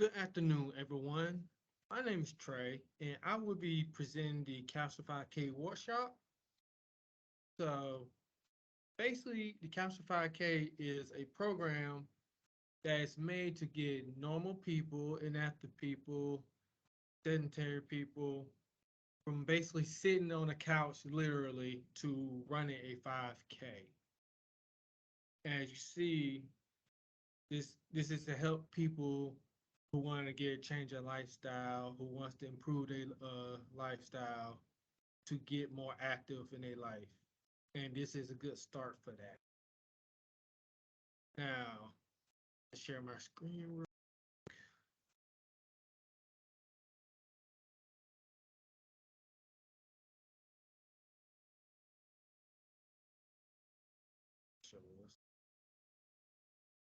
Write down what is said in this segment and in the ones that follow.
Good afternoon, everyone. My name is Trey, and I will be presenting the Capsule 5K workshop. So, basically, the Capsule 5K is a program that's made to get normal people, inactive people, sedentary people from basically sitting on a couch literally to running a 5K. As you see, this is to help people who want to get change their lifestyle, who wants to improve their lifestyle, to get more active in their life. And this is a good start for that. Now, I share my screen. Show this.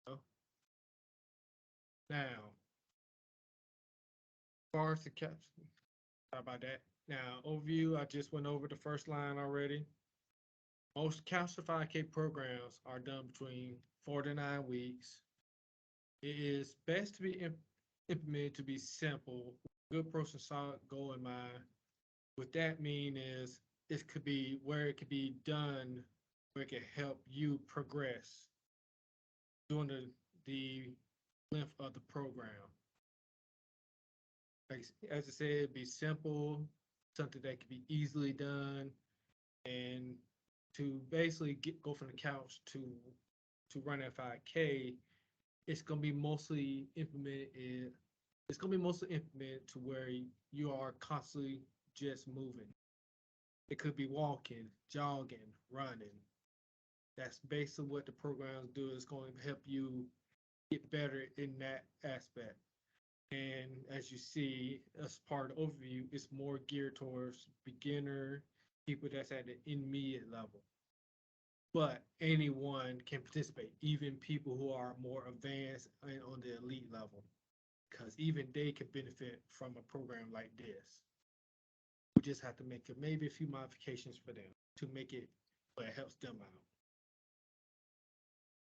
Oh, now, as far as the caption, how about that? Now, overview, I just went over the first line already. Most Capsule 5K programs are done between 4 to 9 weeks. It is best to be implemented to be simple, good person solid goal in mind. What that mean is it could be where it could be done, where it can help you progress during the length of the program. Like as I said, it'd be simple, something that could be easily done, and to basically go from the couch to run at 5K, it's gonna be mostly implemented in it's gonna be mostly implemented to where you are constantly just moving. It could be walking, jogging, running. That's basically what the programs do. It's going to help you get better in that aspect. And as you see, as part of the overview, it's more geared towards beginner people that's at the intermediate level. But anyone can participate, even people who are more advanced and on the elite level, because even they can benefit from a program like this. We just have to make maybe a few modifications for them to make it where it helps them out.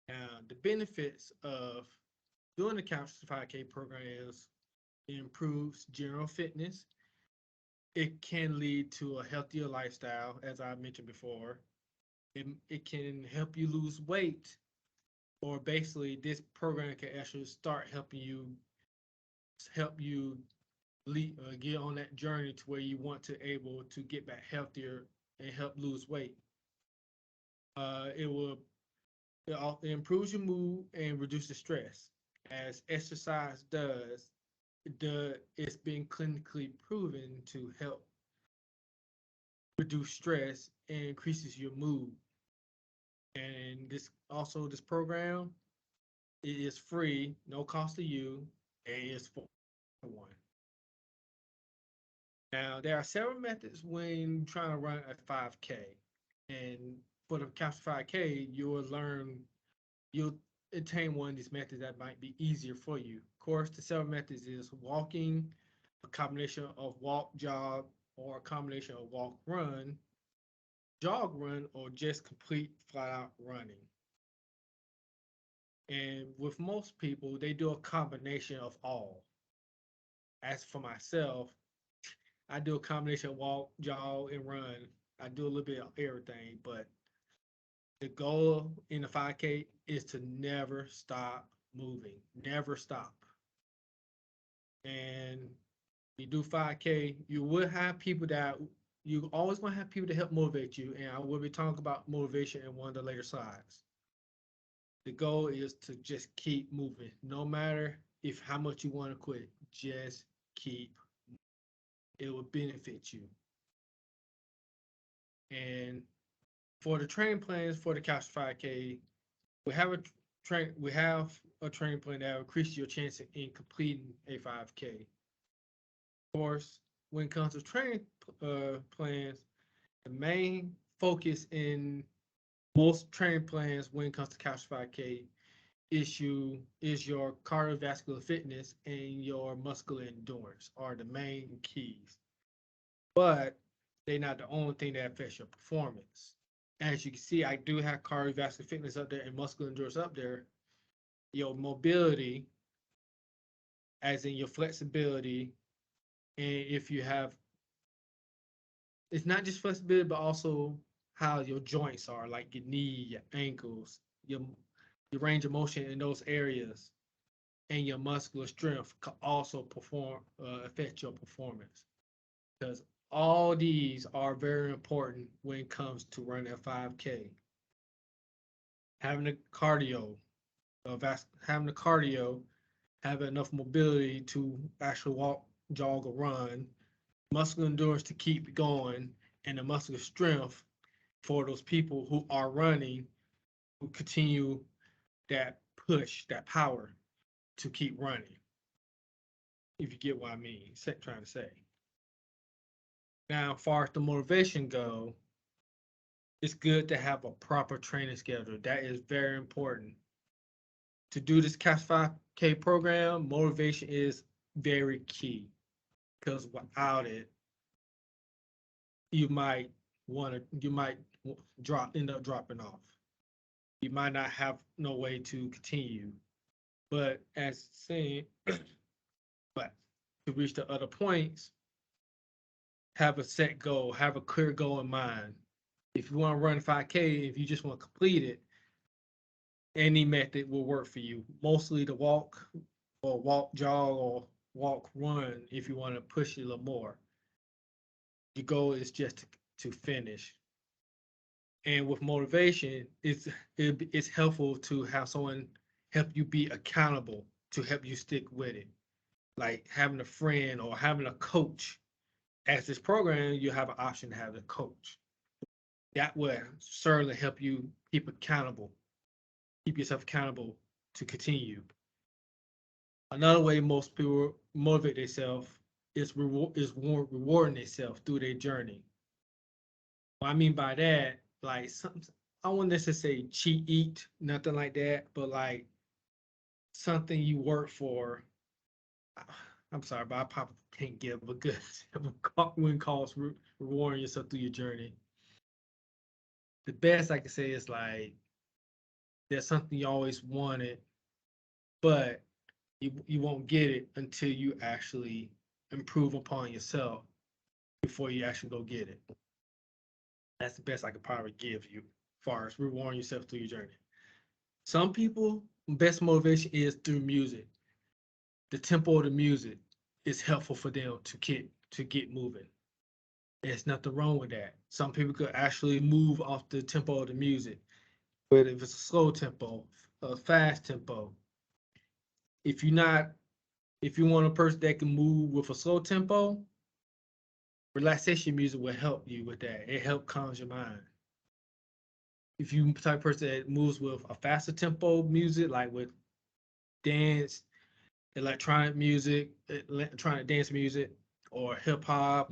Now, the benefits of doing the Couch to 5K program is it improves general fitness. It can lead to a healthier lifestyle, as I mentioned before. It can help you lose weight, or basically, this program can actually start help you get on that journey to where you want to able to get back healthier and help lose weight. It improves your mood and reduces stress, as exercise does. It's been clinically proven to help reduce stress and increases your mood. And this program, it is free, no cost to you, and it's for one. Now, there are several methods when trying to run a 5K. And for the Capsule 5K, you'll attain one of these methods that might be easier for you. Of course, the several methods is walking, a combination of walk, jog, or a combination of walk, run, jog, run, or just complete flat out running. And with most people, they do a combination of all. As for myself, I do a combination of walk, jog, and run. I do a little bit of everything, but the goal in the 5K is to never stop moving, never stop. And you do 5K, you will have people that you always want to have people to help motivate you. And I will be talking about motivation in one of the later slides. The goal is to just keep moving, no matter if how much you want to quit, just keep. It will benefit you. And for the training plans for the Couch 5K, we have a training plan that will increase your chance in completing a 5K. Of course, when it comes to training plans, the main focus in most training plans when it comes to Couch 5K is your cardiovascular fitness and your muscular endurance are the main keys. But they're not the only thing that affects your performance. As you can see, I do have cardiovascular fitness up there and muscular endurance up there. Your mobility as in your flexibility, and if you have, it's not just flexibility, but also how your joints are, like your knee, your ankles, your range of motion in those areas, and your muscular strength can also affect your performance. Because all these are very important when it comes to running a 5K. Having the cardio, having the cardio, having enough mobility to actually walk, jog, or run, muscle endurance to keep going, and the muscular strength for those people who are running, who continue that push, that power to keep running. If you get what I mean, trying to say. Now, as far as the motivation go, it's good to have a proper training schedule. That is very important. To do this CAPS 5K program, motivation is very key because without it, you might end up dropping off. You might not have no way to continue. But as saying, but to reach the other points, have a set goal, have a clear goal in mind. If you want to run 5K, if you just want to complete it, any method will work for you. Mostly the walk or walk, jog, or walk, run if you want to push it a little more. Your goal is just to finish. And with motivation, it's helpful to have someone help you be accountable to help you stick with it. Like having a friend or having a coach. As this program, you have an option to have a coach. That will certainly help you keep yourself accountable to continue. Another way most people motivate themselves is rewarding themselves through their journey. What I mean by that, like I wouldn't necessarily say cheat eat, nothing like that, but like something you work for. I'm sorry, but I probably can't give a good when calls rewarding yourself through your journey. The best I can say is like there's something you always wanted, but you won't get it until you actually improve upon yourself before you actually go get it. That's the best I could probably give you as far as rewarding yourself through your journey. Some people, best motivation is through music. The tempo of the music is helpful for them to get moving. There's nothing wrong with that. Some people could actually move off the tempo of the music. But if it's a slow tempo, a fast tempo, if you're not, if you want a person that can move with a slow tempo, relaxation music will help you with that. It helps calms your mind. If you type of person that moves with a faster tempo music, like with dance, electronic dance music, or hip hop,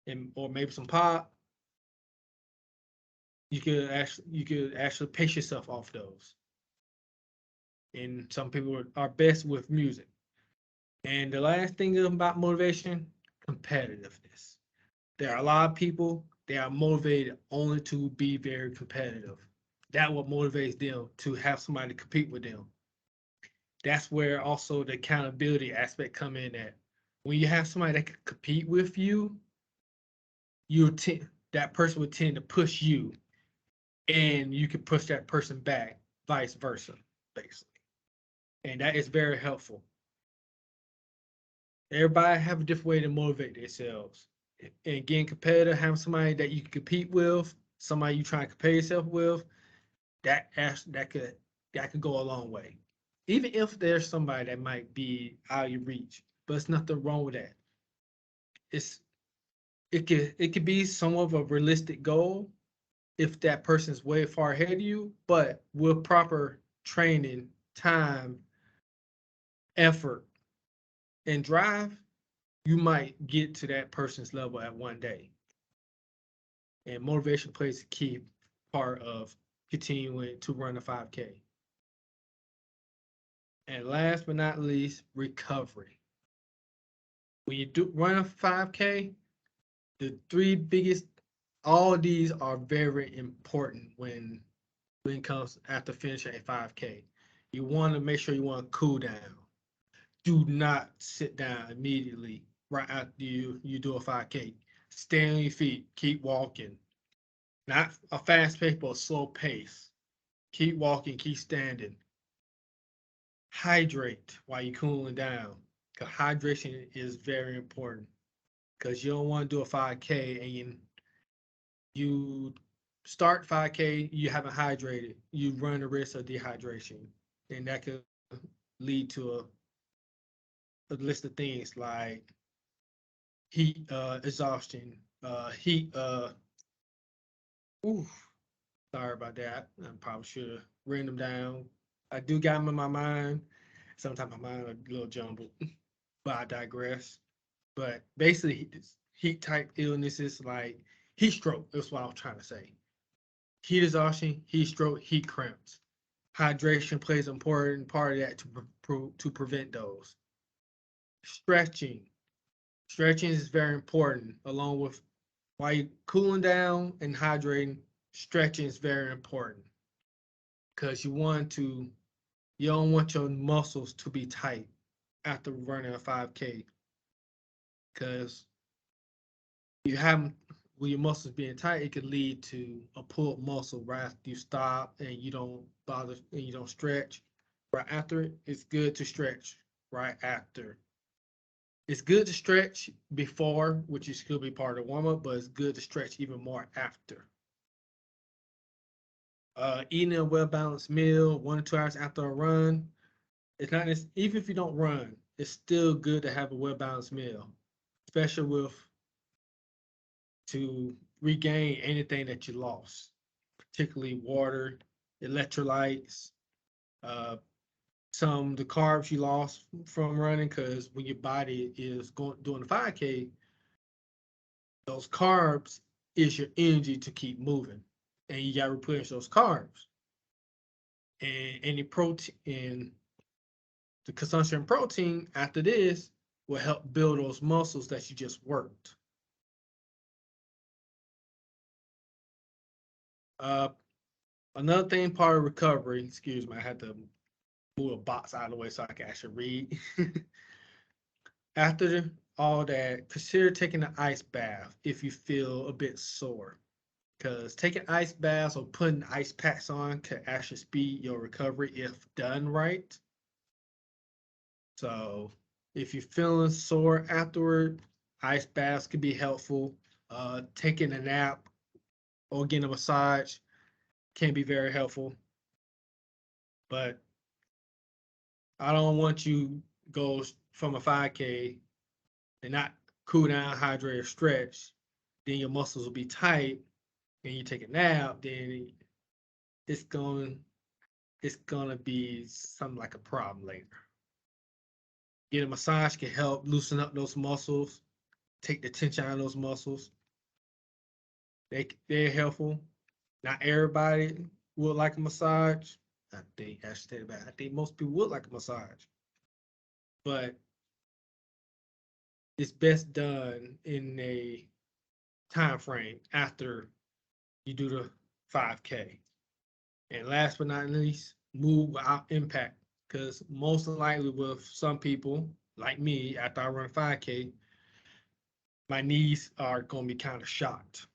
and or maybe some pop, you could actually pace yourself off those. And some people are best with music. And the last thing about motivation, competitiveness. There are a lot of people they are motivated only to be very competitive. That what motivates them to have somebody compete with them. That's where also the accountability aspect come in at. When you have somebody that can compete with you, that person would tend to push you, and you can push that person back, vice versa, basically. And that is very helpful. Everybody have a different way to motivate themselves. And getting competitive, having somebody that you can compete with, somebody you try to compare yourself with, that could go a long way. Even if there's somebody that might be out of your reach, but it's nothing wrong with that. It's it could be somewhat of a realistic goal if that person's way far ahead of you, but with proper training, time, effort, and drive, you might get to that person's level at one day. And motivation plays a key part of continuing to run a 5K. And last but not least, recovery. When you do run a 5K, the three biggest, all of these are very important when it comes after finishing a 5K. You want to make sure you want to cool down. do not sit down immediately right after you do a 5K. Stay on your feet. Keep walking. Not a fast pace, but a slow pace. Keep walking. Keep standing. Hydrate while you're cooling down. Because hydration is very important. Because you don't want to do a 5K and you start 5K, you haven't hydrated. You run the risk of dehydration. And that could lead to a list of things like heat exhaustion, heat ooh, sorry about that. I probably should have written them down. I do got them in my mind. Sometimes my mind a little jumbled, but I digress. But basically, heat type illnesses like heat stroke. That's what I was trying to say. Heat exhaustion, heat stroke, heat cramps. Hydration plays an important part of that to prevent those. Stretching. Stretching is very important, along with while you're cooling down and hydrating. Stretching is very important because you don't want your muscles to be tight after running a 5K because you have when your muscles being tight, it could lead to a pulled muscle right after you stop and you don't bother and you don't stretch right after it. It's good to stretch right after. It's good to stretch before, which is still be part of the warm up, but it's good to stretch even more after. Eating a well balanced meal 1 to 2 hours after a run. It's not even if you don't run, it's still good to have a well balanced meal, especially with to regain anything that you lost, particularly water, electrolytes, uh, some the carbs you lost from running. Because when your body is going doing the 5K, those carbs is your energy to keep moving, and you got to replenish those carbs. And any protein, and the consumption of protein after this will help build those muscles that you just worked. Uh, Another thing, part of recovery, excuse me, I had to move a box out of the way so I can actually read. After all that, consider taking an ice bath if you feel a bit sore. Because taking ice baths or putting ice packs on can actually speed your recovery if done right. So if you're feeling sore afterward, ice baths can be helpful. Taking a nap or getting a massage can be very helpful. But I don't want you go from a 5K and not cool down, hydrate, or stretch. Then your muscles will be tight, and you take a nap. Then it's going it's gonna be something like a problem later. Getting a massage can help loosen up those muscles, take the tension out of those muscles. They're helpful. Not everybody would like a massage. I think most people would like a massage, but it's best done in a time frame after you do the 5K. And last but not least, move without impact. Because most likely with some people, like me, after I run 5K, my knees are going to be kind of shocked,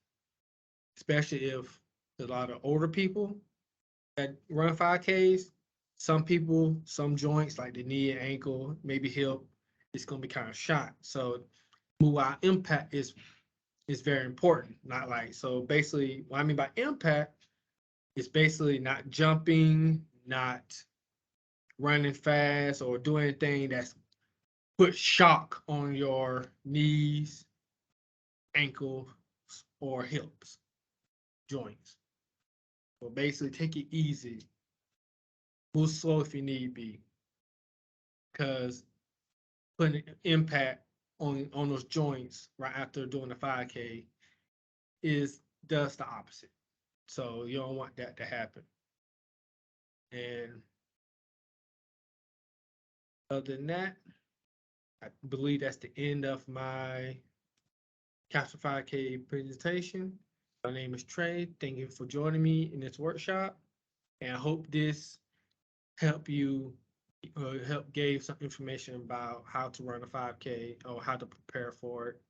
especially if a lot of older people that run 5Ks. Some people, some joints like the knee and ankle, maybe hip, it's going to be kind of shot. So move out impact is very important. Not like so basically what I mean by impact is basically not jumping, not running fast, or doing anything that's put shock on your knees, ankles, or hips, joints. So basically take it easy. Move slow if you need be. Because putting impact on those joints right after doing the 5K is does the opposite. So you don't want that to happen. And other than that, I believe that's the end of my Capture 5K presentation. My name is Trey. Thank you for joining me in this workshop. And I hope this help you gave some information about how to run a 5K or how to prepare for it.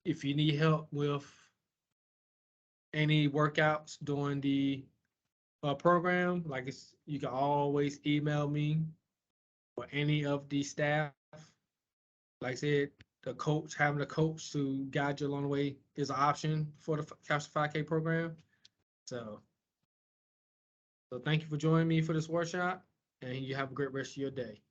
If you need help with any workouts during the program, you can always email me or any of the staff. Like I said, having a coach to guide you along the way is an option for the Couch to 5K program. So thank you for joining me for this workshop, and you have a great rest of your day.